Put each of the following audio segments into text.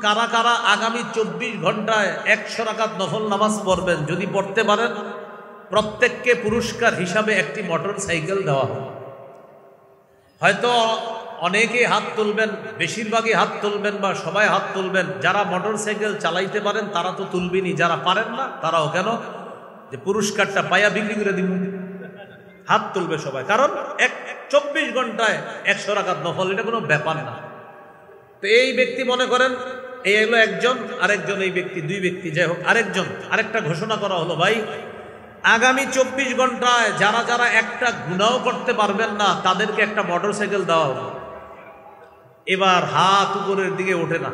কারা কারা আগামী 24 ঘন্টায় 100 রাকাত নফল নামাজ পড়বেন? যদি পড়তে পারেন প্রত্যেককে পুরস্কার হিসাবে একটি মোটর সাইকেল দেওয়া হবে। হয়তো অনেকেই হাত তুলবেন, বেশিরভাগই হাত তুলবেন বা সবাই হাত তুলবেন। যারা মোটর সাইকেল চালাইতে পারেন তারা তো তুলবেনই, যারা পারেন না তারাও কেন, যে পুরস্কারটা পায়া বিক্রি করে দিব, হাত তুলবে সবাই। কারণ 24 ঘন্টায় 100 রাকাত নফল, এটা কোনো ব্যাপার না। তো এই ব্যক্তি মনে করেন এই হলো একজন, আরেকজন, এই ব্যক্তি দুই ব্যক্তি, যাই হোক আরেকজন, আরেকটা ঘোষণা করা হলো, ভাই আগামী 24 ঘন্টায় যারা যারা একটা গুনাহ করতে পারবেন না তাদেরকে একটা মোটর সাইকেল দেওয়া হবে। এবার হাত উপরের দিকে ওঠে না,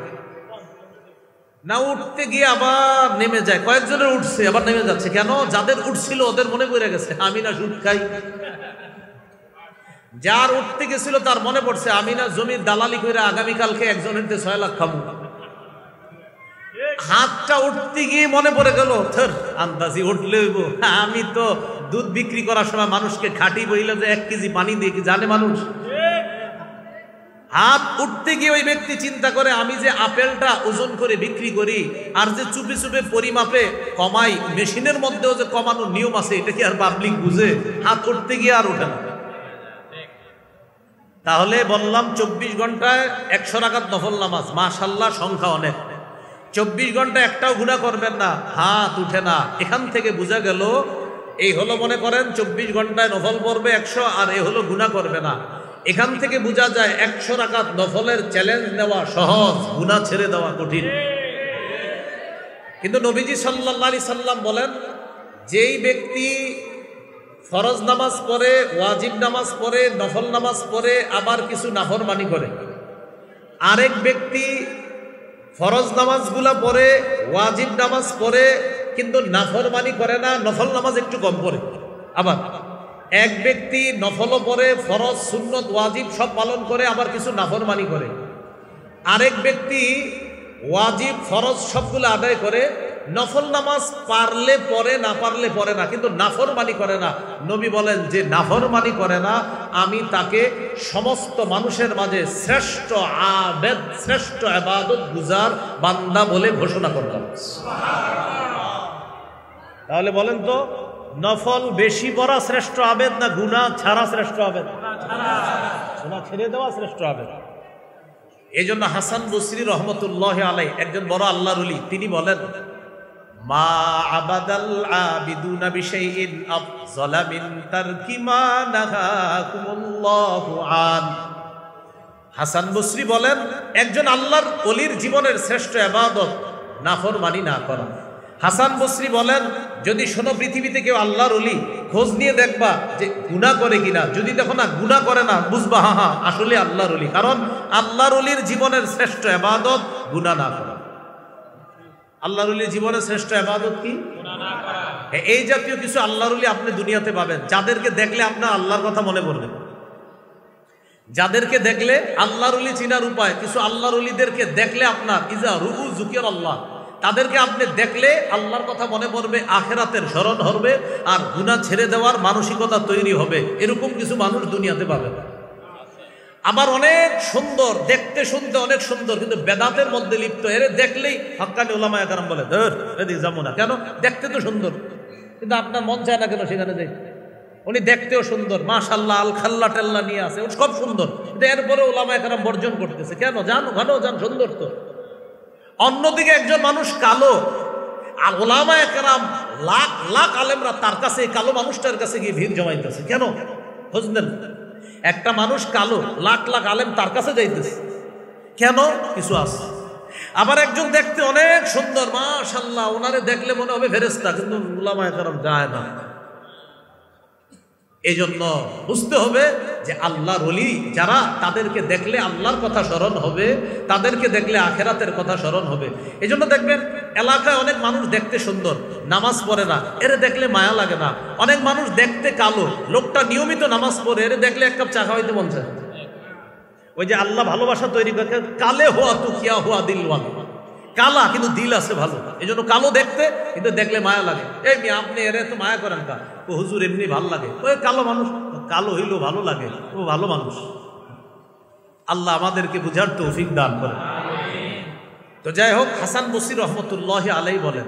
না উঠতে গিয়ে আবার নেমে যায়। কয়েকজনের উঠছে আবার নেমে যাচ্ছে। কেন? যাদের উঠছিল ওদের মনে পড়ে গেছে আমি না সুদ খাই। যার উঠতে গেছিল তার মনে পড়ছে আমি না জমির দালালি করে আগামীকালকে একজনের 6 লাখ খাবো। হাতটা উঠতে গিয়ে মনে পড়ে গেল আন্দাজি উঠলে হইব, আমি তো দুধ বিক্রি করার সময় মানুষকে খাটি বইলে যে 1 কেজি পানি দিয়ে কি জানে মানুষ। হাত উঠতে গিয়ে ওই ব্যক্তি চিন্তা করে আমি যে আপেলটা ওজন করে বিক্রি করি আর যে চুপে চুপে পরিমাপে কমাই, মেশিনের মধ্যেও যে কমানোর নিয়ম আছে, এটা কি আর পাবলিক বুঝে? হাত উঠতে গিয়ে আর ওঠে না। তাহলে বললাম 24 ঘন্টায় 100 রাকাত নফল নামাজ, মাশাআল্লাহ সংখ্যা অনেক। 24 ঘন্টা একটাও গুনাহ করবেন না, হাত উঠে না। এখান থেকে বোঝা গেল এই হলো মনে করেন 24 ঘন্টায় নফল পড়বে 100, আর এই হলো গুনাহ করবে না। এখান থেকে বোঝা যায় 100 রাকাত নফলের চ্যালেঞ্জ নেওয়া সহজ, গুনাহ ছেড়ে দেওয়া কঠিন। কিন্তু নবীজি সাল্লাল্লাহু আলাইহি সাল্লাম বলেন, যেই ব্যক্তি ফরজ নামাজ পড়ে, ওয়াজিব নামাজ পড়ে, নফল নামাজ পড়ে, আবার কিছু নাফরমানি করে, আরেক ব্যক্তি ফরজ নামাজগুলা পড়ে, ওয়াজিব নামাজ পড়ে, কিন্তু নাফরমানি করে না, নফল নামাজ একটু কম পড়ে। আবার এক ব্যক্তি নফলও পড়ে, ফরজ সুন্নত ওয়াজিব সব পালন করে, আবার কিছু নাফরমানি করে। আরেক ব্যক্তি ওয়াজিব ফরজ সবগুলো আদায় করে, নফল নামাজ পারলে পড়ে, না পারলে পড়ে না, কিন্তু নাফরমানি করে না। নবী বলেন যে নাফরমানি করে না আমি তাকে সমস্ত মানুষের মাঝে শ্রেষ্ঠ আবেদ, শ্রেষ্ঠ ইবাদত গুজার বান্দা বলে ঘোষণা করলাম। তাহলে বলেন তো, নফল বেশি পড়া শ্রেষ্ঠ আবেদ না গুনাহ ছাড়া শ্রেষ্ঠ আবেদ? গুনাহ ছেড়ে দেওয়া শ্রেষ্ঠ আবেদ। এই জন্য হাসান বসরি রহমতুল্লাহ আলাইহি, একজন বড় আল্লাহর ওলি, তিনি বলেন মা আবাদাল আবিদুনা বিশাইইন আফযালা মিন তারকি মা নাহাকুমুল্লাহু আন। হাসান বসরি বলেন একজন আল্লাহর ওলির জীবনের শ্রেষ্ঠ ইবাদত নাফরমানি না করা। হাসান বসরি বলেন যদি শোনো পৃথিবীতে কেউ আল্লাহর ওলি, খোঁজ নিয়ে দেখবা যে গুনাহ করে কিনা। যদি দেখো না গুনাহ করে না, বুঝবা হ্যাঁ আসলে আল্লাহর ওলি। কারণ আল্লাহর ওলির জীবনের শ্রেষ্ঠ ইবাদত গুনাহ না করা। আল্লাহর ওলির জীবনের শ্রেষ্ঠ ইবাদত কি? গুনাহ না করা। এই জাতীয় কিছু আল্লাহর ওলি আপনি দুনিয়াতে পাবেন, যাদেরকে দেখলে আপনার আল্লাহর কথা মনে পড়বে। যাদেরকে দেখলে আল্লাহর ওলি চিনার উপায়, কিছু আল্লাহর ওলিদেরকে দেখলে আপনার ইজা রুউ যুকির আল্লাহ, তাদেরকে আপনি দেখলে আল্লাহর কথা মনে পড়বে, আখিরাতের স্মরণ হবে, আর গুনাহ ছেড়ে দেওয়ার মানসিকতা তৈরি হবে। এরকম কিছু মানুষ দুনিয়াতে পাবেন। আবার অনেক সুন্দর, দেখতে শুনতে অনেক সুন্দর, কিন্তু বেদাতের মধ্যে লিপ্ত। এর দেখলেই হাক্কানি উলামায়ে কেরাম বলে ধর এদিকে যাবো না। কেন? দেখতে তো সুন্দর, কিন্তু আপনার মন চায় না কেন সেখানে যাই। উনি দেখতেও সুন্দর, মাশাআল্লাহ, আল খাল্লা টেল্লা নিয়ে আছে, সব সুন্দর, কিন্তু এরপরে উলামায়ে কেরাম বর্জন করতেছে। কেন? জানো ঘন জান সুন্দর তো। অন্যদিকে একজন মানুষ কালো, আর উলামায়ে কেরাম লাখ লাখ আলেমরা তার কাছে, কালো মানুষটার কাছে গিয়ে ভিড় জমাইতেছে। কেন? বুঝলেন? একটা মানুষ কালো, লাখ লাখ আলেম তার কাছে যাইতেছে। কেন? কিছু আছে। আবার একজন দেখতে অনেক সুন্দর, মাশাআল্লাহ, ওনারে দেখলে মনে হবে ফেরেশতা, কিন্তু উলামায়ে কেরাম যায় না। এই জন্য বুঝতে হবে যে আল্লাহর ওলি যারা, তাদেরকে দেখলে আল্লাহর কথা স্মরণ হবে, তাদেরকে দেখলে আখিরাতের কথা স্মরণ হবে। এই জন্য দেখবেন এলাকায় অনেক মানুষ দেখতে সুন্দর, নামাজ পড়ে না, এর দেখলে মায়া লাগে না। অনেক মানুষ দেখতে কালো, লোকটা নিয়মিত নামাজ পড়ে, এর দেখলে এক কাপ চা খাওয়াইতে মন চায়। ওই যে আল্লাহ ভালোবাসা তৈরি করে, কালে হুয়া তু কিয়া হুয়া দিলওয়ান, কালা কিন্তু দিল আছে ভালো। এই জন্য কালো দেখতে, কিন্তু দেখলে মায়া লাগে। এই আপনি এর তো মায়া করেন কা? ও হুজুর এমনি ভালো লাগে। ওই কালো মানুষ, কালো হইলেও ভালো লাগে, ও ভালো মানুষ। আল্লাহ আমাদেরকে বুঝার তৌফিক দান করেন। তো যাই হোক, হাসান বসরি রহমতুল্লাহ আলাইহি বলেন,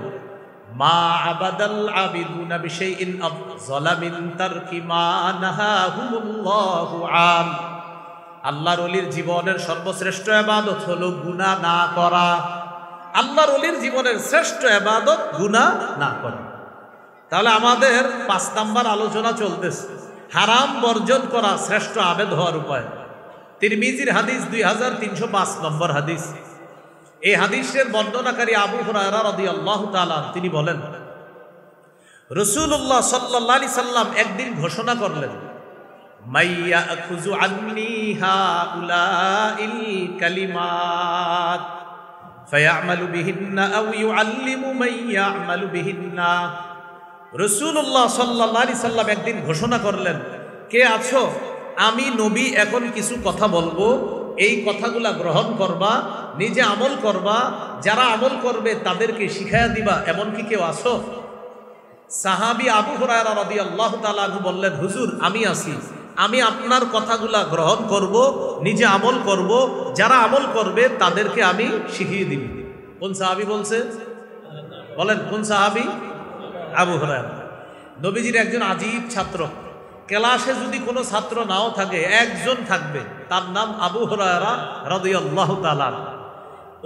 মা আবাদাল আবিদুনা বিশাইইন আফযালা মিন তারকি মা নাহাহুমুল্লাহু আন। আল্লাহর ওলির জীবনের সর্বশ্রেষ্ঠ ইবাদত হলো গুনাহ না করা। আল্লাহর ওলির জীবনের শ্রেষ্ঠ ইবাদত গুনাহ না করা। তাহলে আমাদের 5 নাম্বার আলোচনা চলতেছে, হারাম বর্জন করা শ্রেষ্ঠ আবেদ হওয়ার উপায়। তিরমিজির হাদিস 2305 নম্বর হাদিস। এই হাদিসের বর্ণনাকারী আবু হুরায়রা রাদিয়াল্লাহু তাআলা তিনি বলেন, রাসূলুল্লাহ সাল্লাল্লাহু আলাইহি সাল্লাম একদিন ঘোষণা করলেন, মাইয়া আখুযু আন্নী হাউলাইল কালিমাত ফায়ামালু বিহিন্না আও ইউআল্লিমু মান ইয়ামালু বিহিন্না। রাসূলুল্লাহ সাল্লাল্লাহু আলাইহি সাল্লাম একদিন ঘোষণা করলেন, কে আছো, আমি নবী এখন কিছু কথা বলবো, এই কথাগুলা গ্রহণ করবা, নিজে আমল করবা, যারা আমল করবে তাদেরকে শিখাইয়া দিবা, এমন কি কেউ আছো? সাহাবী আবু হুরায়রা রাদিয়াল্লাহু তাআলা আনহু বললেন, হুজুর আমি আছি, আমি আপনার কথাগুলা গ্রহণ করব, নিজে আমল করব, যারা আমল করবে তাদেরকে আমি শিখিয়ে দিব। কোন সাহাবী বলছে? বলেন কোন সাহাবী? আবু হুরায়রা। নবীজির একজন আজীব ছাত্র, ক্লাসে যদি কোনো ছাত্র নাও থাকে, একজন থাকবে, তার নাম আবু হুরায়রা রাদিয়াল্লাহু তাআলা।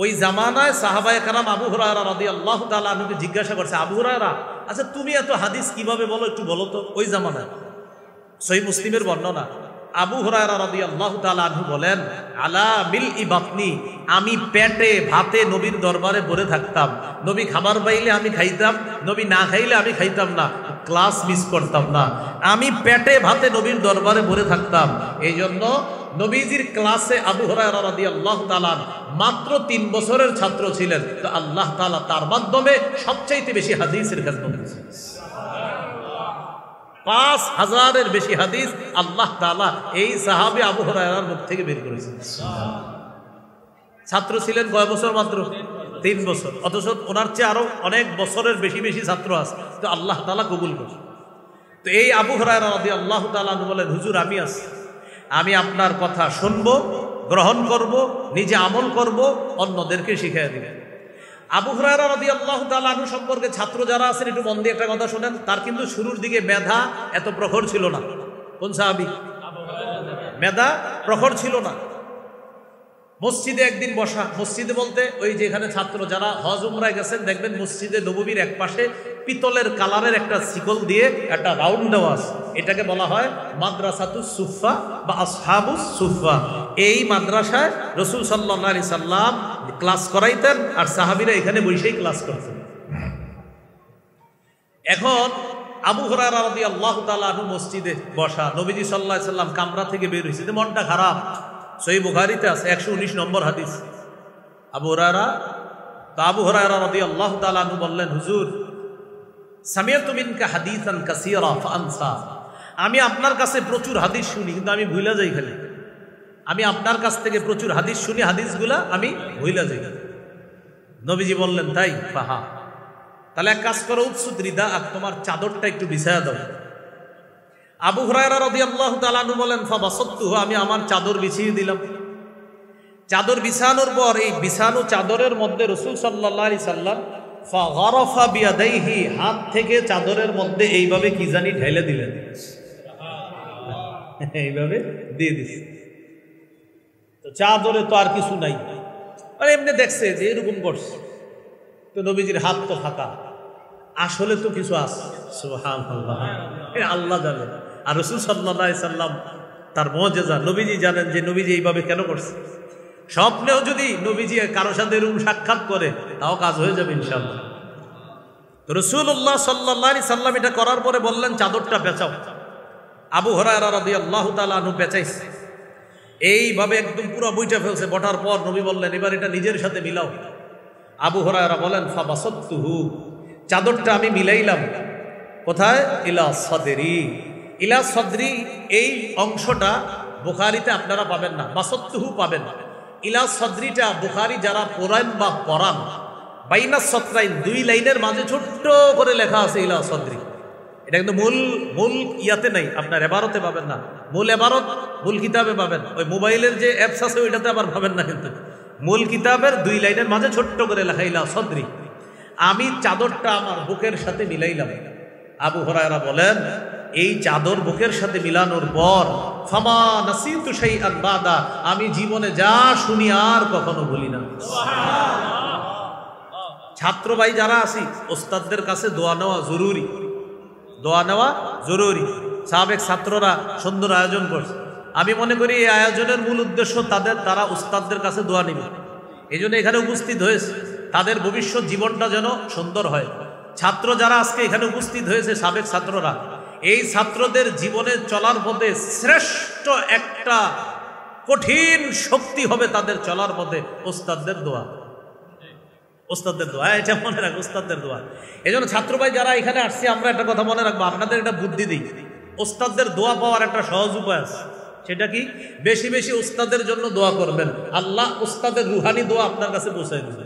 ওই জামানায় সাহাবায়ে কেরাম আবু হুরায়রা রাদিয়াল্লাহু তাআলা আনহুকে জিজ্ঞাসা করছে, আবু হুরায়রা, আচ্ছা তুমি এত হাদিস কিভাবে বলো, একটু বলো তো। ওই জামানায় সহিহ মুসলিমের বর্ণনা, আবু হুরায়রা রাদিয়াল্লাহু তাআলা আনহু বলেন, আলা মিলই বাতনি, আমি পেটে ভাতে নবীর দরবারে পড়ে থাকতাম, নবী খাবার পাইলে আমি খাইতাম, নবী না খাইলে আমি খাইতাম না, ক্লাস মিস করতাম না, আমি পেটে ভাতে নবীর দরবারে পড়ে থাকতাম। এই জন্য নবীজির ক্লাসে আবু হুরায়রা রাদিয়াল্লাহু তাআলা মাত্র 3 বছরের ছাত্র ছিলেন, তো আল্লাহ তাআলা তার মাধ্যমে সবচাইতে বেশি হাদিসের খেদমত করেছেন। 5000-এর বেশি হাদিস আল্লাহ তাআলা এই সাহাবী আবু হুরায়রার মুখ থেকে বের করেছেন। ছাত্র ছিলেন কয় বছর? মাত্র 3 বছর। অথচ ওনার চেয়ে আরো অনেক বছরের বেশি বেশি ছাত্র আছে, তো আল্লাহ তাআলা কবুল করেন। তো এই আবু হুরায়রা রাদিয়াল্লাহু তাআলা বলেন, হুজুর আমি আছি, আমি আপনার কথা শুনবো, গ্রহণ করব, নিজে আমল করব, অন্যদেরকে শিখিয়ে দিব। আবু হুরায়রা রাদিয়াল্লাহু তাআলা আনহু সম্পর্কে ছাত্র যারা আছেন একটু মন দিয়ে একটা কথা শুনেন, তার কিন্তু শুরুর দিকে মেধা এত প্রখর ছিল না। কোন সাহাবী? মেধা প্রখর ছিল না। মসজিদে একদিন বসা, মসজিদে বলতে ওই যেখানে ছাত্র যারা হজ উমরায় গেছেন দেখবেন মসজিদে নববীর এক পাশে পিতলের কালারের একটা শিকল দিয়ে একটা রাউন্ড দেওয়া আছে, এটাকে বলা হয় মাদ্রাসাতুস সুফফা বা আসহাবুস সুফফা। এই মাদ্রাসায় রাসূল সাল্লাল্লাহু আলাইহি সাল্লাম ক্লাস করাইতেন আর সাহাবীরা এখানে বসেই ক্লাস করতেন। এখন আবু হুরায়রা রাদিয়াল্লাহু তাআলা আনহু মসজিদে বসা, নবীজি সাল্লাল্লাহু আলাইহি সাল্লাম কামরা থেকে বের হইছে, মনটা খারাপ। সহিহ বুখারীতে আছে 119 নম্বর হাদিস। আবু হুরায়রা রাদিয়াল্লাহু তাআলা আনহু বললেন, হুজুর সামিআতু মিনকা হাদিসান কাসীরা ফাআনসা, আমি আপনার কাছে প্রচুর হাদিস শুনি কিন্তু আমি ভুলে যাই খালি। আমি আপনার কাছ থেকে প্রচুর হাদিস শুনি, হাদিসগুলা আমি ভুলে যাই। নবীজি বললেন, তাই? ফাহা, তাহলে এক কাজ করো, উৎসুত রিদা, আর তোমার চাদরটা একটু বিছায়া দাও। আবু হুরায়রা রাদিয়াল্লাহু তাআলা আনহু বলেন, ফাবাসাততুহু, আমি আমার চাদর বিছিয়ে দিলাম। চাদর বিছানোর পর এই বিছানো চাদরের মধ্যে রাসূল সাল্লাল্লাহু আলাইহি সাল্লাম ফাগারাফা বিয়াদাইহি, হাত থেকে চাদরের মধ্যে এইভাবে কি জানি ঢেলে দিলেন, এইভাবে দিয়ে দিছে। তো চাদরে তো আর কিছু নাই, মানে এমনি দেখছে যে এরকম করছে, তো নবীজির হাত তো ফাঁকা, আসলে তো কিছু আছে। সুবহানাল্লাহ, আল্লাহ জানেন আর রাসূল সাল্লাল্লাহু আলাইহি সাল্লাম তার মুজিজা, নবীজি জানেন যে নবীজি এইভাবে কেন করছে। স্বপ্নেও যদি নবীজি কারো সাথে এরকম সাক্ষাৎ করে তাও কাজ হয়ে যাবে ইনশাআল্লাহ। তো রাসূলুল্লাহ সাল্লাল্লাহু আলাইহি সাল্লাম এটা করার পরে বললেন, চাদরটা পেঁচাও। আবু হুরায়রা রাদিয়াল্লাহু তাআলা আনহু পেঁচাইছে, এইভাবে একদম পুরো বইটা ফেলছে। বটার পর নবী বললেন, এবার এটা নিজের সাথে মিলাও। আবু হুরায়রা বলেন, ফাবাসাততুহু, চাদরটা আমি মিলাইলাম। কোথায়? ইলা সাদরি। ইলা সাদরি এই অংশটা বুখারীতে আপনারা পাবেন না, বাসাততুহু পাবেন। ইলা সাদরিটা বুখারী যারা পড়েন বা পড়ান, বাইনা সাতরাইন, 2 লাইনের মাঝে ছোট্ট করে লেখা আছে ইলা সাদরি। এটা কিন্তু মূল ইয়াতে নাই, আপনার এবারতে পাবেন না। মূল এবারত মূল কিতাবে পাবেন, ওই মোবাইলের যে অ্যাপস আছে ওইটাতে আবার পাবেন না। কিন্তু মূল কিতাবের 2 লাইনের মাঝে ছোট্ট করে লেখাইলা সদরি, আমি চাদরটা আমার বুকের সাথে মিলাইলাম। আবু হুরায়রা বলেন, এই চাদর বুকের সাথে মিলানোর পর ফামা নাসিতু শাইআন বাদা, আমি জীবনে যা শুনি আর কখনো ভুলি না। ছাত্র ভাই যারা আছি, ওস্তাদদের কাছে দোয়া নেওয়া জরুরি, দোয়া নেওয়া জরুরি। সাবেক ছাত্ররা সুন্দর আয়োজন করছে, আমি মনে করি এই আয়োজনের মূল উদ্দেশ্য তারা উস্তাদদের কাছে দোয়া নেবে, এই জন্য এখানে উপস্থিত হয়েছে, তাদের ভবিষ্যৎ জীবনটা যেন সুন্দর হয়। ছাত্র যারা আজকে এখানে উপস্থিত হয়েছে, সাবেক ছাত্ররা, এই ছাত্রদের জীবনে চলার পথে শ্রেষ্ঠ একটা কঠিন শক্তি হবে তাদের চলার পথে ওস্তাদদের দোয়া। ওস্তাদদের দোয়া, এটা মনে রাখবো, ওস্তাদদের দোয়া। এই জন্য ছাত্র ভাই যারা এখানে আসছে, আমরা একটা কথা মনে রাখবো, আপনাদের একটা বুদ্ধি দিই, ওস্তাদদের দোয়া পাওয়ার একটা সহজ উপায় আছে। সেটা কি? বেশি বেশি ওস্তাদের জন্য দোয়া করবেন, আল্লাহ ওস্তাদের রুহানি দোয়া আপনার কাছে পৌঁছায় দিবে।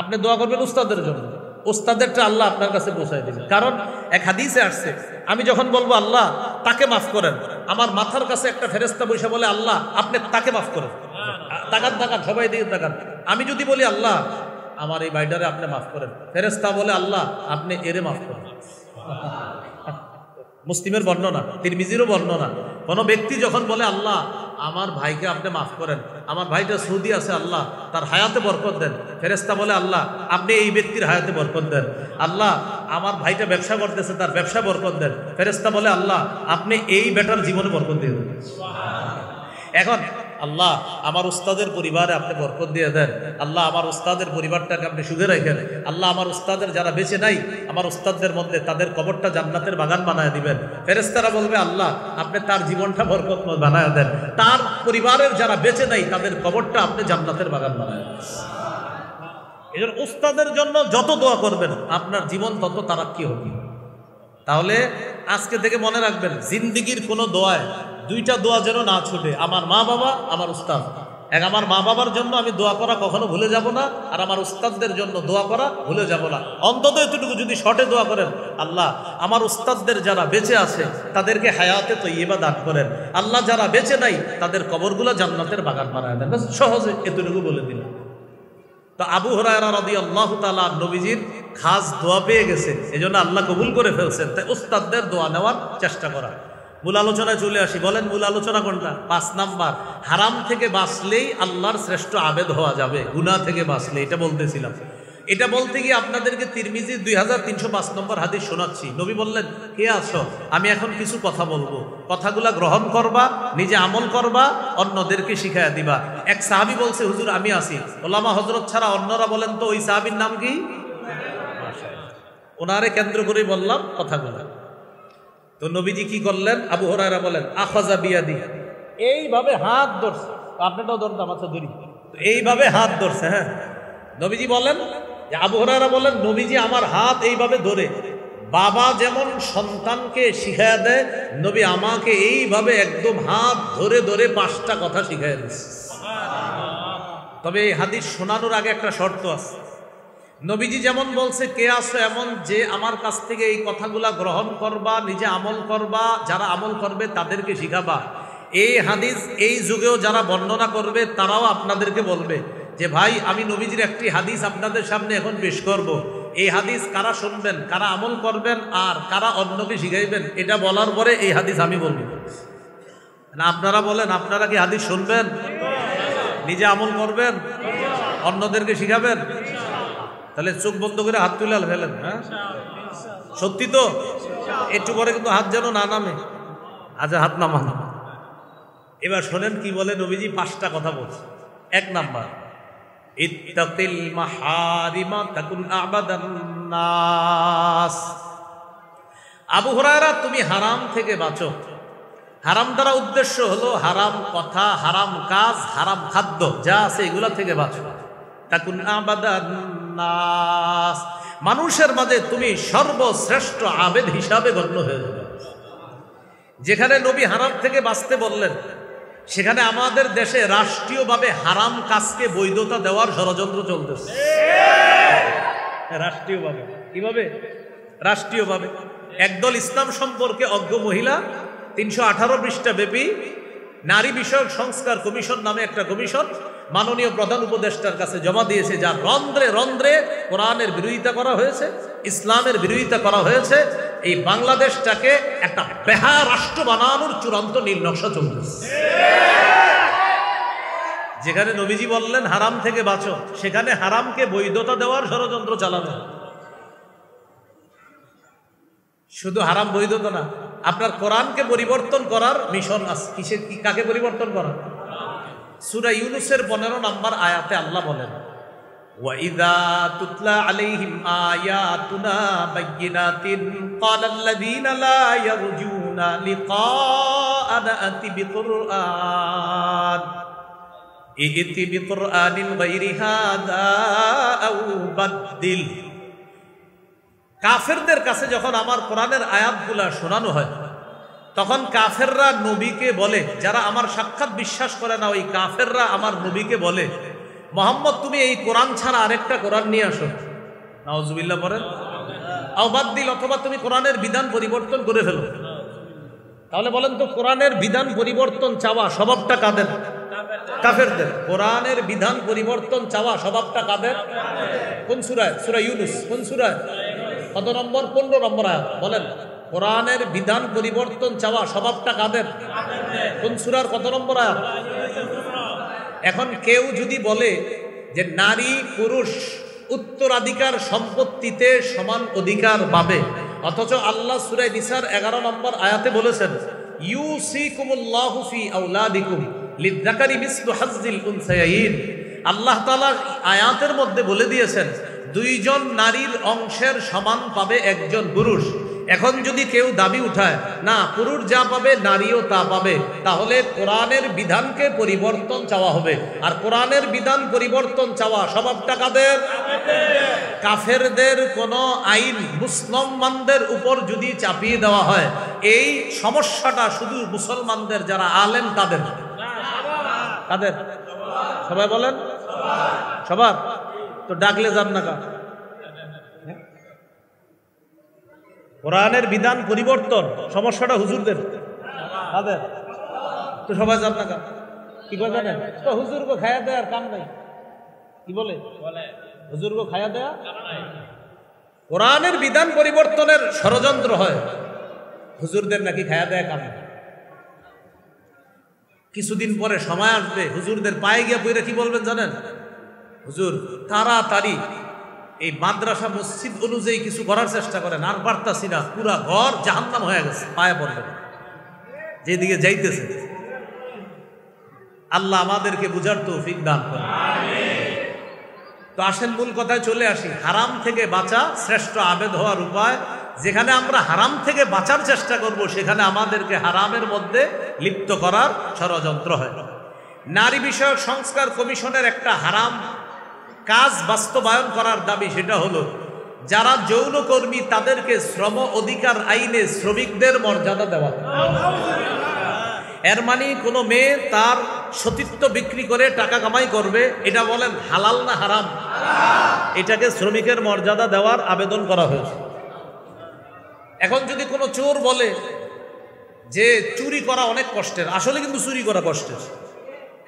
আপনি দোয়া করবেন ওস্তাদের জন্য, ওস্তাদেরটা আল্লাহ আপনার কাছে পৌঁছায় দিবে। কারণ এক হাদিসে আসছে, আমি যখন বলবো আল্লাহ তাকে মাফ করেন, আমার মাথার কাছে একটা ফেরেশতা বসে বলে আল্লাহ আপনি তাকে মাফ করেন। তাকান তাকান, সবাই দিকে তাকান। আমি যদি বলি আল্লাহ আমার এই ভাইটারে আপনি মাফ করেন, ফেরেশতা বলে আল্লাহ আপনি এরে মাফ করেন। মুসলিমের বর্ণনা, তিরমিজিরও বর্ণনা, কোনো ব্যক্তি যখন বলে আল্লাহ আমার ভাইকে আপনি মাফ করেন, আমার ভাইটা সৌদি আছে, আল্লাহ তার হায়াতে বরকত দেন, ফেরেশতা বলে আল্লাহ আপনি এই ব্যক্তির হায়াতে বরকত দেন। আল্লাহ আমার ভাইটা ব্যবসা করতেছে, তার ব্যবসা বরকত দেন, ফেরেশতা বলে আল্লাহ আপনি এই বেটার জীবনে বরকত দিয়ে দেন। এখন আল্লাহ আমার উস্তাদের পরিবারে আপনি বরকত দিয়ে দেন, আল্লাহ আমার উস্তাদের পরিবারটাকে আপনি সুখে রাখেন, আল্লাহ আমার উস্তাদের যারা বেঁচে নাই, আমার উস্তাদদের মধ্যে তাদের কবরটা জান্নাতের বাগান বানায় দিবেন। ফেরেশতারা বলবে আল্লাহ আপনি তার জীবনটা বরকতময় বানায় দেন, তার পরিবারের যারা বেঁচে নাই তাদের কবরটা আপনি জান্নাতের বাগান বানায় দেন। এই জন্য উস্তাদের জন্য যত দোয়া করবেন আপনার জীবন তত তারাক্কি হবে। তাহলে আজকে থেকে মনে রাখবেন, জিন্দিগির কোনো দোয়ায় দুইটা দোয়া যেন না ছুটে, আমার মা বাবা, আমার উস্তাদ। আমার মা বাবার জন্য আমি দোয়া করা কখনো ভুলে যাব না, আর আমার উস্তাদদের জন্য দোয়া করা ভুলে যাব না। অন্তত এতটুকু যদি শর্টে দোয়া করেন, আল্লাহ আমার উস্তাদদের যারা বেঁচে আছে তাদেরকে হায়াতে তৈয়বা দান করেন, আল্লাহ যারা বেঁচে নাই তাদের কবরগুলো জান্নাতের বাগান বানায় দেন। সহজে এতটুকু বলে দিলাম। তো আবু হুরায়রা রাদিয়াল্লাহু তাআলা নবীজির খাস দোয়া পেয়ে গেছে, এজন্য আল্লাহ কবুল করে ফেলছেন। তাই উস্তাদদের দোয়া নেওয়ার চেষ্টা করা। মূল আলোচনায় চলে আসি। বলেন মূল আলোচনা কোনটা? 5 নাম্বার, হারাম থেকে বাঁচলেই আল্লাহর শ্রেষ্ঠ আবেদ হওয়া যাবে, গুনাহ থেকে বাঁচলে। এটা বলতেছিলাম। এটা বলতে গিয়ে আপনাদেরকে তিরমিজি 2305 নম্বর হাদিস শোনাচ্ছি। নবী বললেন, কে আছো? আমি এখন কিছু কথা বলবো, কথাগুলা গ্রহণ করবা, নিজে আমল করবা, অন্যদেরকে শিখাইয়া দিবা। এক সাহাবী বলছে, হুজুর আমি আছি। ওলামা হযরত ছাড়া অন্যরা বলেন তো ওই সাহাবীর নাম কি? ওনারে কেন্দ্র করে বললাম কথাগুলা। তো নবীজি কি করলেন? আবু হুরায়রা বলেন, আখাযা বিয়াদি, এইভাবে হাত ধরছে। আপনাটাও ধরতাম, আচ্ছা ধরি। এইভাবে হাত ধরছে। হ্যাঁ, নবীজি বলেন, আবু হুরায়রা বলেন, নবীজি আমার হাত এইভাবে ধরে, বাবা যেমন সন্তানকে শিখায়া দেয়, নবী আমাকে এইভাবে একদম হাত ধরে ধরে 5টা কথা শিখাইয়া দিচ্ছে। তবে এই হাদিস শোনানোর আগে একটা শর্ত আছে। নবীজি যেমন বলছে, কে আসো এমন যে আমার কাছ থেকে এই কথাগুলা গ্রহণ করবা, নিজে আমল করবা, যারা আমল করবে তাদেরকে শিখাবা। এই হাদিস এই যুগেও যারা বর্ণনা করবে তারাও আপনাদেরকে বলবে যে ভাই আমি নবীজির একটি হাদিস আপনাদের সামনে এখন পেশ করব। এই হাদিস কারা শুনবেন, কারা আমল করবেন, আর কারা অন্যকে শিখাইবেন, এটা বলার পরে এই হাদিস আমি বলবো না। আপনারা বলেন, আপনারা কি হাদিস শুনবেন, নিজে আমল করবেন, অন্যদেরকে শিখাবেন? তাহলে চোখ বন্ধ করে হাত তুলে ফেলেন। হ্যাঁ, সত্যি তো? একটু পরে কিন্তু হাত যেন না নামে। আচ্ছা, হাত নামান। এবার শোনেন কি বলে নবীজি। 5টা কথা বলছে। 1 নাম্বার, ইত্তাকিল মাহারিমা তাকুন আবাদান নাস। আবু হুরায়রা, তুমি হারাম থেকে বাঁচো। হারাম দ্বারা উদ্দেশ্য হলো হারাম কথা, হারাম কাজ, হারাম খাদ্য যা আছে এগুলা থেকে বাঁচো। তাকুন আবাদান নাস, মানুষের মাঝে তুমি সর্বশ্রেষ্ঠ আবেদ হিসাবে গণ্য হয়ে যাবে। যেখানে নবী হারাম থেকে বাঁচতে বললেন, সেখানে আমাদের দেশে রাষ্ট্রীয়ভাবে হারাম কাজকে বৈধতা দেওয়ার ষড়যন্ত্র চলতেছে। রাষ্ট্রীয়ভাবে। কিভাবে? রাষ্ট্রীয়ভাবে একদল ইসলাম সম্পর্কে অজ্ঞ মহিলা 318 পৃষ্ঠা ব্যাপী নারী বিষয়ক সংস্কার কমিশন নামে একটা কমিশন মাননীয় প্রধান উপদেষ্টার কাছে জমা দিয়েছে, যা রন্ধ্রে রন্ধ্রে কোরআনের বিরোধিতা করা হয়েছে, ইসলামের বিরোধিতা করা হয়েছে। এই বাংলাদেশটাকে একটা বেহা রাষ্ট্র বানানোর চূড়ান্ত নীলনকশা চলতেছে। যেখানে নবীজি বললেন হারাম থেকে বাঁচো, সেখানে হারামকে বৈধতা দেওয়ার ষড়যন্ত্র চালানো। শুধু হারাম বৈধতা না, আপনার কোরআনকে পরিবর্তন করার মিশন আছে। কিসের, কাকে পরিবর্তন করা? সূরা ইউনূসের 15 নম্বর আয়াতে আল্লাহ বলেন, وَإِذَا تُتْلَى عَلَيْهِمْ آيَاتُنَا بَيِّنَاتٍ قَالَ الَّذِينَ لَا يَرْجُونَ لِقَاءَنَا ائْتِ بِقُرْآنٍ غَيْرِ هَذَا أَوْ بَدِّلْ। কাফেরদের কাছে যখন আমার কোরআনের আয়াতগুলা শোনানো হয়, তখন কাফেররা নবীকে বলে, যারা আমার সাক্ষাৎ বিশ্বাস করে না ওই কাফেররা আমার নবীকে বলে, মোহাম্মদ তুমি এই কোরআন ছাড়া আরেকটা কোরআন নিয়ে আসো। নাউজুবিল্লাহ পড়েন। আও বাদদিল, অথবা তুমি কোরআনের বিধান পরিবর্তন করে ফেলো। তাহলে বলেন তো, কোরআনের বিধান পরিবর্তন চাওয়া স্বভাবটা কাদের? কাফেরদের। কোরআনের বিধান পরিবর্তন চাওয়া স্বভাবটা কাদের? কোন সূরায়? সূরা ইউনূস। কোন সূরায়? কত নম্বর? 15 নম্বর আয়াত। বলেন, কোরআনের বিধান পরিবর্তন চাওয়া স্বভাবটা কাদের? কোন সূরার কত নম্বর আয়াত? এখন কেউ যদি বলে যে নারী পুরুষ উত্তরাধিকার সম্পত্তিতে সমান অধিকার পাবে, অথচ আল্লাহ সূরা নিসার 11 নম্বর আয়াতে বলেছেন, ইউসিকুমুল্লাহু ফি আওলাদিকুম লিযযাকারি মিসলু হাজ্জিল উনসায়াইন। আল্লাহ তাআলা আয়াতের মধ্যে বলে দিয়েছেন, দুইজন নারীর অংশের সমান পাবে একজন পুরুষ। এখন যদি কেউ দাবি উঠায় না পুরুষ যা পাবে নারীও তা পাবে, তাহলে কোরআনের বিধানকে পরিবর্তন চাওয়া হবে। আর কোরআনের বিধান পরিবর্তন চাওয়া স্বভাবটা কাদের? কাফেরদের কোন আইন মুসলমানদের উপর যদি চাপিয়ে দেওয়া হয়, এই সমস্যাটা শুধু মুসলমানদের যারা আলেম তাদের। কাদের? সবাই বলেন সবার। তো ডাকলে যান না কা? কোরআনের বিধান পরিবর্তন সমস্যাটা হুজুরদের। কাদের? তো সবাই যান না কা? কি করে জানেন তো? হুজুরকে খায়া দেয় আর কাম নাই। কি বলে? হুজুরকে খায়া দেয়া। কোরআনের বিধান পরিবর্তনের ষড়যন্ত্র হয়, হুজুরদের নাকি খায়া দেয়া কাম নাই। কিছুদিন পরে সময় আসবে, হুজুরদের পায়ে গিয়ে পইরা কি বলবেন জানেন? হুজুর তাড়াতাড়ি এই মাদ্রাসা মসজিদ অনুযায়ী কিছু করার চেষ্টা করেন, আর পারতাছি না, পুরা ঘর জাহান্নাম হয়ে গেছে। পায়ে পড়বেন যেদিকে যাইতেছে। আল্লাহ আমাদেরকে বুঝার তৌফিক দান করেন। তো আসেন মূল কথায় চলে আসি। হারাম থেকে বাঁচা শ্রেষ্ঠ আবেদ হওয়ার উপায়। যেখানে আমরা হারাম থেকে বাঁচার চেষ্টা করব, সেখানে আমাদেরকে হারামের মধ্যে লিপ্ত করার ষড়যন্ত্র হয়। নারী বিষয়ক সংস্কার কমিশনের একটা হারাম কাজ বাস্তবায়ন করার দাবি, সেটা হলো যারা যৌনকর্মী তাদেরকে শ্রম অধিকার আইনে শ্রমিকদের মর্যাদা দেওয়া। এর মানে কোনো মেয়ে তার সতীত্ব বিক্রি করে টাকা কামাই করবে, এটা বলেন হালাল না হারাম? এটাকে শ্রমিকের মর্যাদা দেওয়ার আবেদন করা হয়েছে। এখন যদি কোনো চোর বলে যে চুরি করা অনেক কষ্টের, আসলে কিন্তু চুরি করা কষ্টের।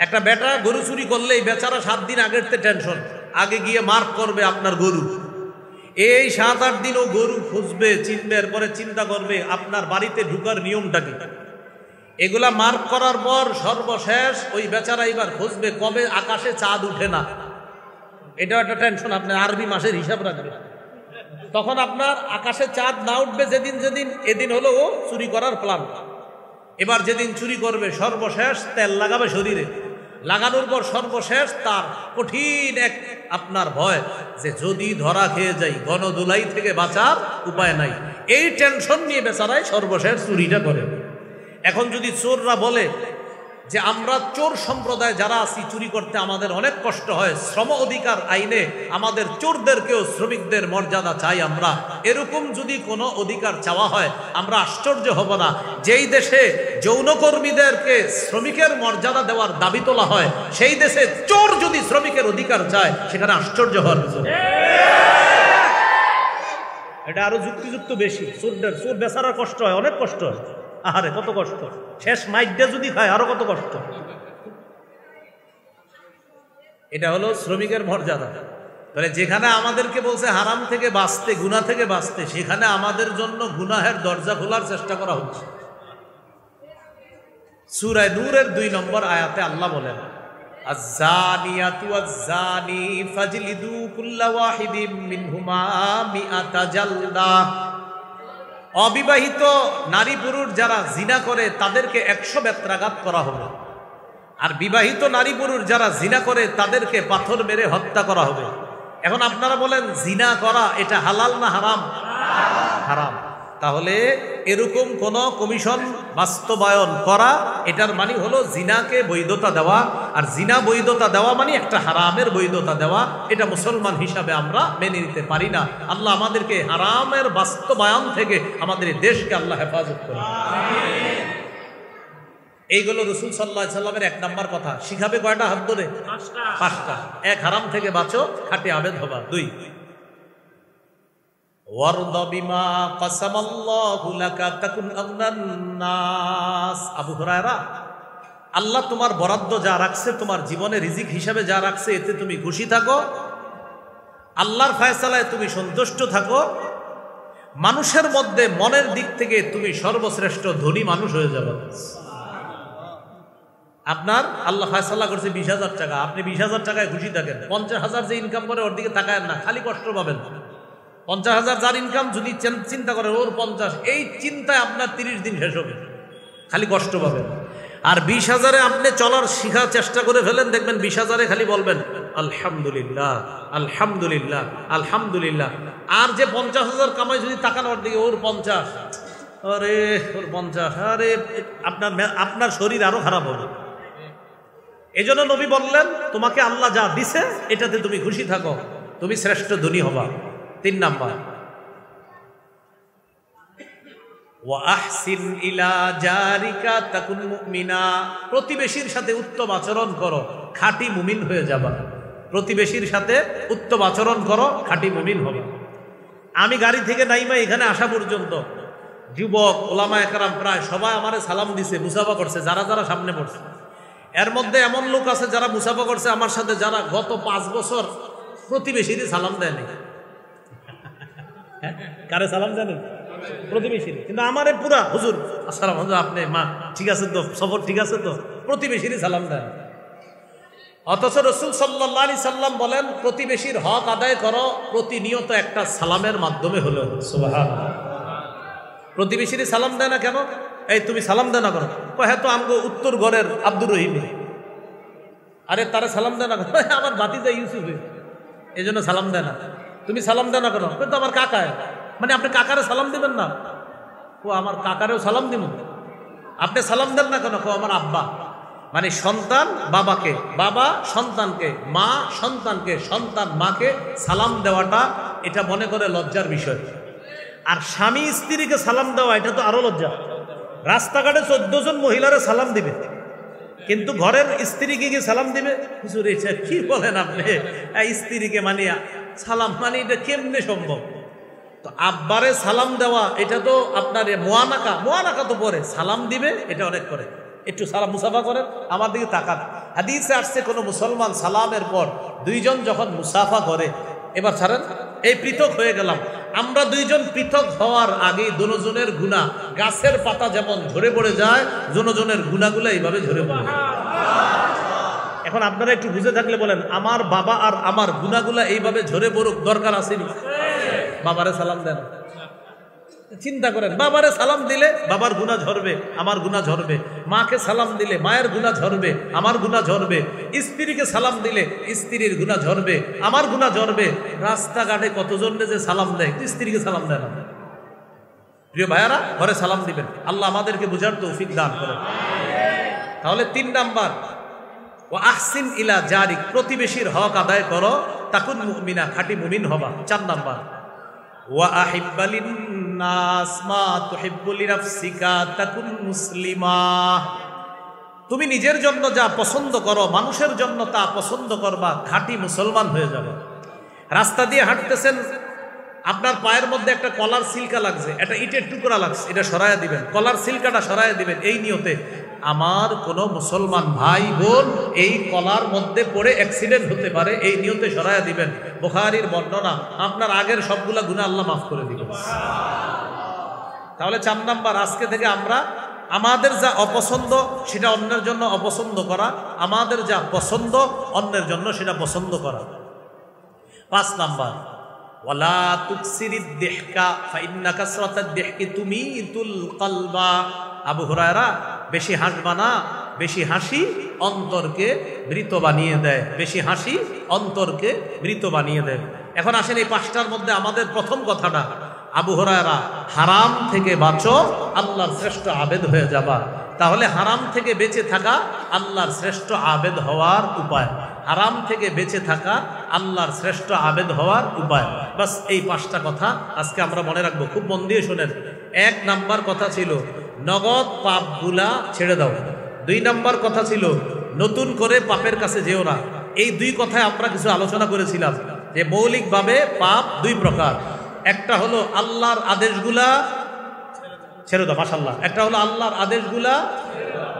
একটা বেটা গরু চুরি করলে এই বেচারা 7 দিন আগের টেনশন, আগে গিয়ে মার্ক করবে আপনার গরু। এই 7-8 দিন ও গরু খুঁজবে, চিনবে, এরপরে চিন্তা করবে আপনার বাড়িতে ঢুকার নিয়মটা কি। এগুলা মার্ক করার পর সর্বশেষ ওই বেচারা এবার খুঁজবে কবে আকাশে চাঁদ উঠে না। এটাও একটা টেনশন, আপনার আরবি মাসের হিসাব রাখবে। তখন আপনার আকাশে চাঁদ না উঠবে যেদিন এদিন হলো ও চুরি করার প্ল্যান। এবার যেদিন চুরি করবে সর্বশেষ তেল লাগাবে শরীরে, লাগানোর পর সর্বশেষ তার কঠিন এক আপনার ভয় যে যদি ধরা খেয়ে যাই গণদুলাই থেকে বাঁচার উপায় নাই। এই টেনশন নিয়ে বেচারাই সর্বশেষ চুরিটা করে। এখন যদি চোররা বলে যে আমরা চোর সম্প্রদায় যারা আছি, চুরি করতে আমাদের অনেক কষ্ট হয়, শ্রম অধিকার আইনে আমাদের চোরদেরকেও শ্রমিকদের মর্যাদা চাই আমরা, এরকম যদি কোনো অধিকার চাওয়া হয়, আমরা আশ্চর্য হব না। যেই দেশে যৌনকর্মীদেরকে শ্রমিকের মর্যাদা দেওয়ার দাবি তোলা হয়, সেই দেশে চোর যদি শ্রমিকের অধিকার চায়, সেখানে আশ্চর্য হওয়ার কিছু। এটা আরো যুক্তিযুক্ত বেশি। চোর বেচারার কষ্ট হয়, অনেক কষ্ট হয়। আরে কত কষ্ট, শেষ মাইক দিয়ে যদি খায় আরো কত কষ্ট। এটা হলো শ্রমিকের মর্যাদা। তাহলে যেখানে আমাদেরকে বলছে হারাম থেকে বাঁচতে, গুনাহ থেকে বাঁচতে, সেখানে আমাদের জন্য গুনাহের দরজা খোলার চেষ্টা করা হচ্ছে। সূরা নূরের 2 নম্বর আয়াতে আল্লাহ বলেন, আয-যানিয়াতু ওয়াজ-যানি ফাজলিদু কুল্লা ওয়াহিদিম মিনহুমা মিআতা জালদা। অবিবাহিত নারী পুরুষ যারা জিনা করে তাদেরকে 100 বেত্রাঘাত করা হবে, আর বিবাহিত নারী পুরুষ যারা জিনা করে তাদেরকে পাথর মেরে হত্যা করা হবে। এখন আপনারা বলেন জিনা করা এটা হালাল না হারাম? হারাম। তাহলে এরকম কোন কমিশন বাস্তবায়ন করা, এটার মানে হলো জিনাকে বৈধতা দেওয়া, আর জিনা বৈধতা দেওয়া মানে একটা হারামের বৈধতা দেওয়া। এটা মুসলমান হিসাবে আমরা মেনে নিতে পারি না। আল্লাহ আমাদেরকে হারামের বাস্তবায়ন থেকে আমাদের দেশকে আল্লাহ হেফাজত করে। এইগুলো রাসূল সাল্লাল্লাহু আলাইহি সাল্লামের 1 নাম্বার কথা। শিখাবে কয়টা? হাত ধরে 5টা। 1, হারাম থেকে বাঁচো, খাঁটি আবেদ হবা। 2, ওয়ারদা বিমা কাসামাল্লাহু লাকা তাকুন আগনান নাস। আবু হুরায়রা, আল্লাহ তোমার বরাদ্দ যা রাখছে, তোমার জীবনে রিজিক হিসাবে যা রাখছে, এতে তুমি খুশি থাকো, আল্লাহর ফয়সালায় তুমি সন্তুষ্ট থাকো, মানুষের মধ্যে মনের দিক থেকে তুমি সর্বশ্রেষ্ঠ ধনী মানুষ হয়ে যাবে। আপনার আল্লাহ ফয়সালা করছে 20,000 টাকা, আপনি 20,000 টাকায় খুশি থাকেন। 50,000 যে ইনকাম করে ওর দিকে তাকায়েন না, খালি কষ্ট পাবেন। 50,000 যার ইনকাম, যদি চিন্তা করেন ওর 50, এই চিন্তায় আপনার 30 দিন শেষ হবে, খালি কষ্ট পাবেন। আর 20,000-এ আপনি চলার শিখার চেষ্টা করে ফেলেন, দেখবেন 20,000-এ খালি বলবেন আলহামদুলিল্লাহ আলহামদুলিল্লাহ আলহামদুলিল্লাহ। আর যে 50,000 কামাই, যদি তাকান ওর দিকে, ওর 50, আরে ওর 50, আরে আপনার শরীর আরো খারাপ হবে। এজন্য নবী বললেন, তোমাকে আল্লাহ যা দিছে এটাতে তুমি খুশি থাকো, তুমি শ্রেষ্ঠ ধনী হবা। 3 নাম্বার, ওয়া আহসিন ইলা জারিকা তাকুন মুমিনা। প্রতিবেশীর সাথে উত্তম আচরণ করো, খাঁটি মুমিন হয়ে যাবা। প্রতিবেশীর সাথে উত্তম আচরণ করো, খাঁটি মুমিন হবে। আমি গাড়ি থেকে নাইমা এখানে আসা পর্যন্ত যুবক ওলামা একরাম প্রায় সবাই আমারে সালাম দিছে, মুসাফা করছে, যারা যারা সামনে পড়ছে। এর মধ্যে এমন লোক আছে যারা মুসাফা করছে আমার সাথে, যারা গত 5 বছর প্রতিবেশীরই সালাম দেয়নি। কারে সালাম জানেন? প্রতিবেশীর। কিন্তু আমারে পুরা হুজুর আসসালাম, হুজুর আপনি মা ঠিক আছে তো, সফর ঠিক আছে তো, প্রতিবেশীরই সালাম দেন। অথচ রাসূল সাল্লাল্লাহু আলাইহি সাল্লাম বলেন, প্রতিবেশীর হক আদায় করো প্রতিনিয়ত একটা সালামের মাধ্যমে হলো। সুবহানাল্লাহ। প্রতিবেশীরই সালাম দেয় না কেন? এই তুমি সালাম দেয় না কেন? হ্যাঁ তো আমগো উত্তর ঘরের আব্দুর রহিম। আরে তারা সালাম দেয় না কেন? আমার ভাতিজা ইউসুফ, এই জন্য সালাম দেয় না। তুমি সালাম দেয় না কেন? তো আমার কাকা। মানে আপনি কাকারে সালাম দিবেন না? ও আমার কাকারেও সালাম দিব। আপনি সালাম দেন না কেন? আমার আব্বা। মানে সন্তান বাবাকে, বাবা সন্তানকে, মা সন্তানকে, সন্তান মাকে সালাম দেওয়াটা এটা মনে করে লজ্জার বিষয়। আর স্বামী স্ত্রীকে সালাম দেওয়া এটা তো আরো লজ্জা। রাস্তাঘাটে 14 জন মহিলারে সালাম দিবে, কিন্তু ঘরের স্ত্রীকে গিয়ে সালাম দিবে? হুজুর এটা কি বলেন আপনি? স্ত্রীকে মানিয়া সালাম, মানে এটা কেমনে সম্ভব? তো আব্বারে সালাম দেওয়া এটা তো আপনার মোয়ানাকা তো পরে সালাম দিবে, এটা অনেক করে। একটু সালাম মুসাফা করেন, আমার দিকে তাকান। হাদিসে আসছে কোন মুসলমান সালামের পর 2 জন যখন মুসাফা করে, এবার ছাড়েন, এই পৃথক হয়ে গেলাম, আমরা 2 জন পৃথক হওয়ার আগে দুজনের গুনাহ গাছের পাতা যেমন ঝরে পড়ে যায়, দুজনের গুনাহগুলো এইভাবে ঝরে পড়ে যায়। এখন আপনারা একটু বুঝে থাকলে বলেন, আমার বাবা আর আমার গুনাহগুলো এইভাবে ঝরে পড়ুক, দরকার আসেনি? বাবারে সালাম দেন, চিন্তা করেন, বাবারে সালাম দিলে বাবার গুনাহ ঝরবে, আমার গুনাহ ঝরবে। মাকে সালাম দিলে মায়ের গুনাহ ঝরবে, আমার গুনাহ ঝরবে। স্ত্রীকে সালাম দিলে স্ত্রীর গুনাহ ঝরবে, আমার গুনাহ ঝরবে। রাস্তাঘাটে কতজন যে সালাম দেয়, স্ত্রীকে সালাম দেয় না। প্রিয় ভাইয়ারা, ঘরে সালাম দিবেন। আল্লাহ আমাদেরকে বুঝার তৌফিক দান করেন। তাহলে 3 নাম্বার, ওয়া আহসিন ইলা জারিক, প্রতিবেশীর হক আদায় করো, তাকুন মুমিনা, খাঁটি মুমিন হবা। 4 নাম্বার, ওয়া আহিব্বা লিন-নাস মা তুহিব্বু লিনাফসিকা তাকুন মুসলিমা। তুমি নিজের জন্য যা পছন্দ করো, মানুষের জন্য তা পছন্দ করবা, খাঁটি মুসলমান হয়ে যাবে। রাস্তা দিয়ে হাঁটতেছেন, আপনার পায়ের মধ্যে একটা কলার সিলকা লাগছে, একটা ইটের টুকরা লাগছে, এটা সরাইয়া দিবেন, কলার সিলকাটা সরাইয়া দিবেন, এই নিয়তে আমার কোনো মুসলমান ভাই বোন এই কলার মধ্যে পড়ে অ্যাক্সিডেন্ট হতে পারে, এই নিয়তে সরাইয়া দিবেন। বুখারীর বর্ণনা, আপনার আগের সবগুলা গুনাহ আল্লাহ মাফ করে দিবেন। তাহলে 4 নাম্বার, আজকে থেকে আমরা আমাদের যা অপছন্দ সেটা অন্যের জন্য অপছন্দ করা, আমাদের যা পছন্দ অন্যের জন্য সেটা পছন্দ করা। 5 নাম্বার, ওয়ালা তুকসিরিদ দিহকা ফাইন্না কাসরাতাদ দিহকি তুমিতুল কলবা। আবু হুরায়রা, বেশি হাসবা না, বেশি হাসি অন্তরকে মৃত বানিয়ে দেয়, বেশি হাসি অন্তরকে মৃত বানিয়ে দেয়। এখন আসেন এই 5টার মধ্যে আমাদের প্রথম কথাটা, আবু হুরায়রা, হারাম থেকে বাঁচো, আল্লাহর শ্রেষ্ঠ আবেদ হয়ে যাবা। তাহলে হারাম থেকে বেঁচে থাকা আল্লাহর শ্রেষ্ঠ আবেদ হওয়ার উপায়, হারাম থেকে বেঁচে থাকা আল্লাহর শ্রেষ্ঠ আবেদ হওয়ার উপায়। বাস এই 5টা কথা আজকে আমরা মনে রাখবো, খুব মন দিয়ে শোনেন। 1 নাম্বার কথা ছিল নগদ পাপগুলা ছেড়ে দাও। 2 নাম্বার কথা ছিল নতুন করে পাপের কাছে যেও না। এই 2 কথায় আমরা কিছু আলোচনা করেছিলাম যে মৌলিকভাবে পাপ 2 প্রকার। একটা হলো আল্লাহর আদেশগুলা ছেড়ে দাও, মাশাআল্লাহ। একটা হলো আল্লাহর আদেশগুলা,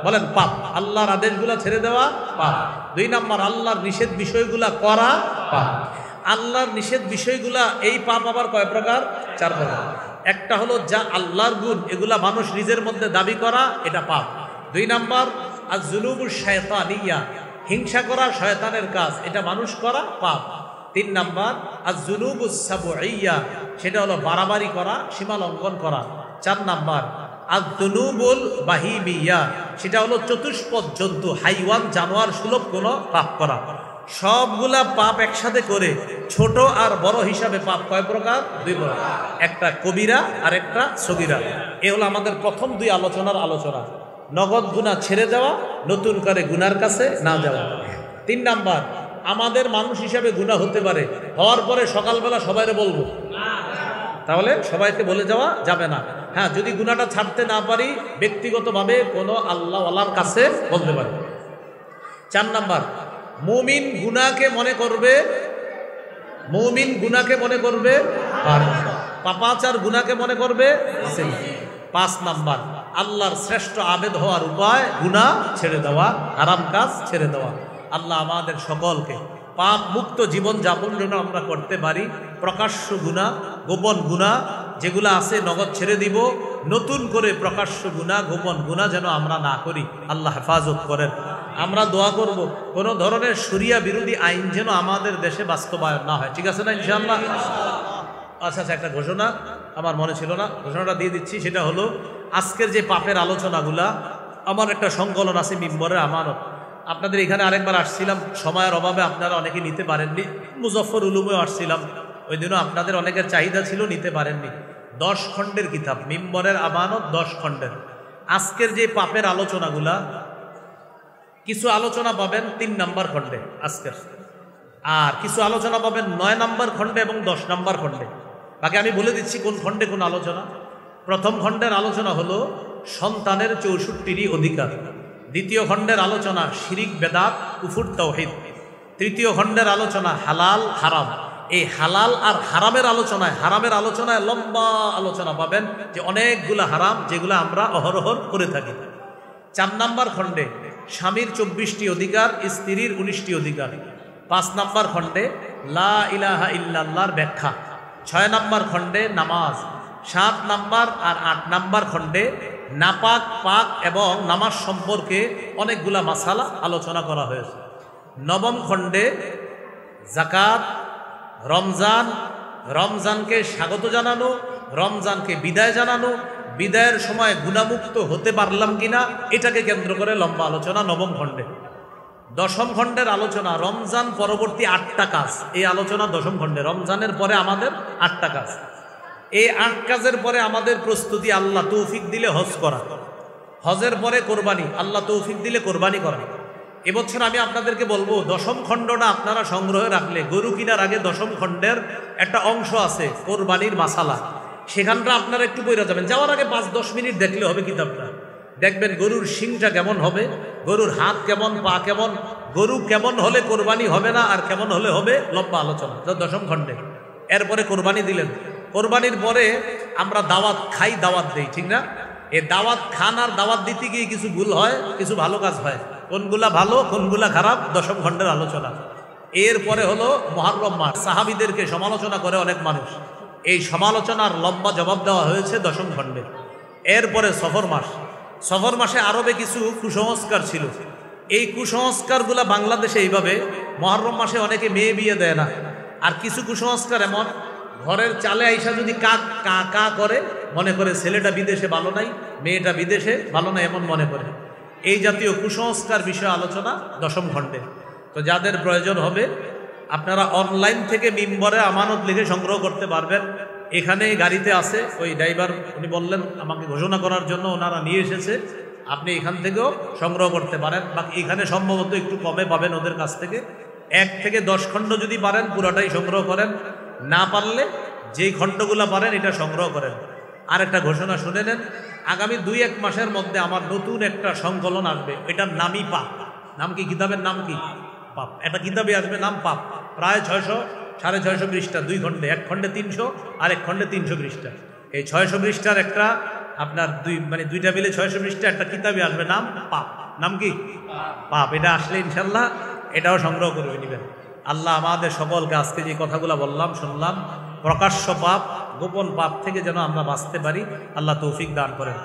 বলেন পাপ, আল্লাহর আদেশগুলা ছেড়ে দেওয়া পাপ। 2 নাম্বার আল্লাহর নিষেধ বিষয়গুলা করা পাপ। আল্লাহর নিষেধ বিষয়গুলা, এই পাপ আবার কয় প্রকার? 4 প্রকার। একটা হলো যা আল্লাহর গুণ, এগুলা মানুষ নিজের মধ্যে দাবি করা, এটা পাপ। 2 নাম্বার আয-যুনুবুশ শায়তানিয়া, হিংসা করা শয়তানের কাজ, এটা মানুষ করা পাপ। 3 নাম্বার আয-যুনুবুস সাবউইয়া, সেটা হলো বাড়াবাড়ি করা, সীমা লঙ্ঘন করা। 4 নাম্বার আয-যুনুবুল বাহিমিয়া, সেটা হলো চতুষ্পদ জন্তু, হাইওয়ান, জানোয়ার সুলভ কোনো পাপ করা। সবগুলা পাপ একসাথে করে ছোট আর বড় হিসাবে পাপ কয় প্রকার? 2 প্রকার। একটা কবিরা আর একটা সগীরা। এ হলো আমাদের প্রথম 2 আলোচনার আলোচনা। নগদ গুনাহ ছেড়ে দেওয়া, নতুন করে গুনার কাছে না যাওয়া। 3 নাম্বার, আমাদের মানুষ হিসাবে গুনাহ হতে পারে, হওয়ার পরে সকালবেলা সবাইরে বলবো, তাহলে সবাইকে বলে যাওয়া যাবে না। হ্যাঁ, যদি গুনাহটা ছাড়তে না পারি ব্যক্তিগতভাবে কোনো আল্লাহওয়ালার কাছে বলতে পারি। 4 নাম্বার, মুমিন গুনাহকে মনে করবে, মুমিন গুনাহকে মনে করবে পাপাচার, গুনাহকে মনে করবে। 5 নাম্বার, আল্লাহর শ্রেষ্ঠ আবেদ হওয়ার উপায় গুনাহ ছেড়ে দেওয়া, হারাম কাজ ছেড়ে দেওয়া। আল্লাহ আমাদের সকলকে পাপ মুক্ত জীবন যাপন যেন আমরা করতে পারি। প্রকাশ্য গুনাহ, গোপন গুনাহ যেগুলো আছে নগদ ছেড়ে দিব, নতুন করে প্রকাশ্য গুনাহ, গোপন গুনাহ যেন আমরা না করি। আল্লাহ হেফাজত করেন। আমরা দোয়া করব কোনো ধরনের শরিয়া বিরোধী আইন যেন আমাদের দেশে বাস্তবায়ন না হয়। ঠিক আছে না ইনশাআল্লাহ? আচ্ছা, একটা ঘোষণা আমার মনে ছিল না, ঘোষণাটা দিয়ে দিচ্ছি। সেটা হলো আজকের যে পাপের আলোচনাগুলা, আমার একটা সংকলন আছে মিম্বরের আমানত। আপনাদের এখানে আরেকবার আসছিলাম, সময়ের অভাবে আপনারা অনেকে নিতে পারেননি। মুজফফর উলুমেও আসছিলাম, ওই দিনও আপনাদের অনেকের চাহিদা ছিল, নিতে পারেননি। 10 খণ্ডের কিতাব, মিম্বরের আমানত 10 খণ্ডের। আজকের যে পাপের আলোচনাগুলা, কিছু আলোচনা পাবেন 3 নাম্বার খণ্ডে আজকের, আর কিছু আলোচনা পাবেন 9 নাম্বার খণ্ডে এবং 10 নাম্বার খণ্ডে। বাকি আমি বলে দিচ্ছি কোন খণ্ডে কোন আলোচনা। প্রথম খণ্ডের আলোচনা হলো সন্তানের 64টি অধিকার। দ্বিতীয় খণ্ডের আলোচনা শিরিক, বেদাত, কুফর, তাওহীদ। তৃতীয় খণ্ডের আলোচনা হালাল, হারাম। এই হালাল আর হারামের আলোচনায় লম্বা আলোচনা পাবেন, যে অনেকগুলা হারাম যেগুলো আমরা অহরহ করে থাকি। 4 নাম্বার খণ্ডে স্বামীর 24টি অধিকার, স্ত্রীর 19টি অধিকার। 5 নাম্বার খণ্ডে লা ইলাহা ইল্লাল্লাহর ব্যাখ্যা। 6 নাম্বার খণ্ডে নামাজ। 7 নাম্বার আর 8 নাম্বার খণ্ডে নাপাক, পাক এবং নামাজ সম্পর্কে অনেকগুলা মাসালা আলোচনা করা হয়েছে। 9ম খণ্ডে যাকাত, রমজান, রমজানকে স্বাগত জানানো, রমজানকে বিদায় জানানো, বিদায়ের সময় গুনাহমুক্ত হতে পারলাম কিনা, এটাকে কেন্দ্র করে লম্বা আলোচনা 9ম খণ্ডে। 10ম খণ্ডের আলোচনা রমজান পরবর্তী 8টা কাজ। এই আলোচনা 10ম খণ্ডে। রমজানের পরে আমাদের 8টা কাজ। এই 8 কাজের পরে আমাদের প্রস্তুতি, আল্লাহ তৌফিক দিলে হজ করা। হজের পরে কোরবানি, আল্লাহ তৌফিক দিলে কোরবানি করা। এবছর আমি আপনাদেরকে বলবো 10ম খণ্ডটা আপনারা সংগ্রহে রাখলে, গরু কিনার আগে 10ম খণ্ডের একটা অংশ আছে কোরবানির মাসালা, সেখানটা আপনারা একটু পড়ে যাবেন। যাওয়ার আগে 5-10 মিনিট দেখলে হবে কিতাবটা। দেখবেন গরুর শিংটা কেমন হবে, গরুর হাত কেমন, পা কেমন, গরু কেমন হলে কোরবানি হবে না আর কেমন হলে হবে, লম্বা আলোচনা 10ম খণ্ডে। এরপরে কোরবানি দিলেন। কোরবানির পরে আমরা দাওয়াত খাই, দাওয়াত দেই, ঠিক না? এই দাওয়াত খান আর দাওয়াত দিতে গিয়ে কিছু ভুল হয়, কিছু ভালো কাজ হয়। কোনগুলা ভালো কোনগুলা খারাপ, দশম খণ্ডের আলোচনা। এরপরে হলো মুহররম মাস, সাহাবীদেরকে সমালোচনা করে অনেক মানুষ, এই সমালোচনার লম্বা জবাব দেওয়া হয়েছে দশম খণ্ডে। এরপরে সফর মাস, সফর মাসে আরবে কিছু কুসংস্কার ছিল, এই কুসংস্কারগুলা বাংলাদেশে এইভাবে মুহররম মাসে অনেকে মেয়ে বিয়ে দেয় না। আর কিছু কুসংস্কার এমন, ঘরের চালে আইসা যদি কাক কা কা করে, মনে করে ছেলেটা বিদেশে ভালো নাই, মেয়েটা বিদেশে ভালো নাই, এমন মনে করে। এই জাতীয় কুসংস্কার বিষয়ে আলোচনা দশম খণ্ডে। তো যাদের প্রয়োজন হবে আপনারা অনলাইন থেকে মিম্বরে আমানত লিখে সংগ্রহ করতে পারবেন। এখানে গাড়িতে আছে, ওই ড্রাইভার উনি বললেন আমাকে ঘোষণা করার জন্য, ওনারা নিয়ে এসেছে, আপনি এখান থেকেও সংগ্রহ করতে পারেন। বাকি এখানে সম্ভবত একটু কমে পাবেন ওদের কাছ থেকে। 1 থেকে 10 খণ্ড যদি পারেন পুরোটাই সংগ্রহ করেন, না পারলে যেই খণ্ডগুলো পারেন এটা সংগ্রহ করেন। আর একটা ঘোষণা শুনে নেন, আগামী 2-1 মাসের মধ্যে আমার নতুন একটা সংকলন আসবে, এটার নামই পাপ। নাম কি? কিতাবের নাম কি? পাপ। একটা কিতাবে আসবে, নাম পাপ। প্রায় 600-650 পৃষ্ঠা, 2 খণ্ডে, 1 খণ্ডে 300 আর 1 খণ্ডে 300 পৃষ্ঠা। এই 600 পৃষ্ঠার একটা আপনার দুইটা মিলে 600 পৃষ্ঠা একটা কিতাবে আসবে, নাম পাপ। নাম কি? পাপ। এটা আসলে ইনশাল্লাহ এটাও সংগ্রহ করে নেবেন। আল্লাহ আমাদের সকলকে আজকে যে কথাগুলো বললাম শুনলাম, প্রকাশ্য পাপ গোপন পাপ থেকে যেন আমরা বাঁচতে পারি, আল্লাহ তৌফিক দান করেন।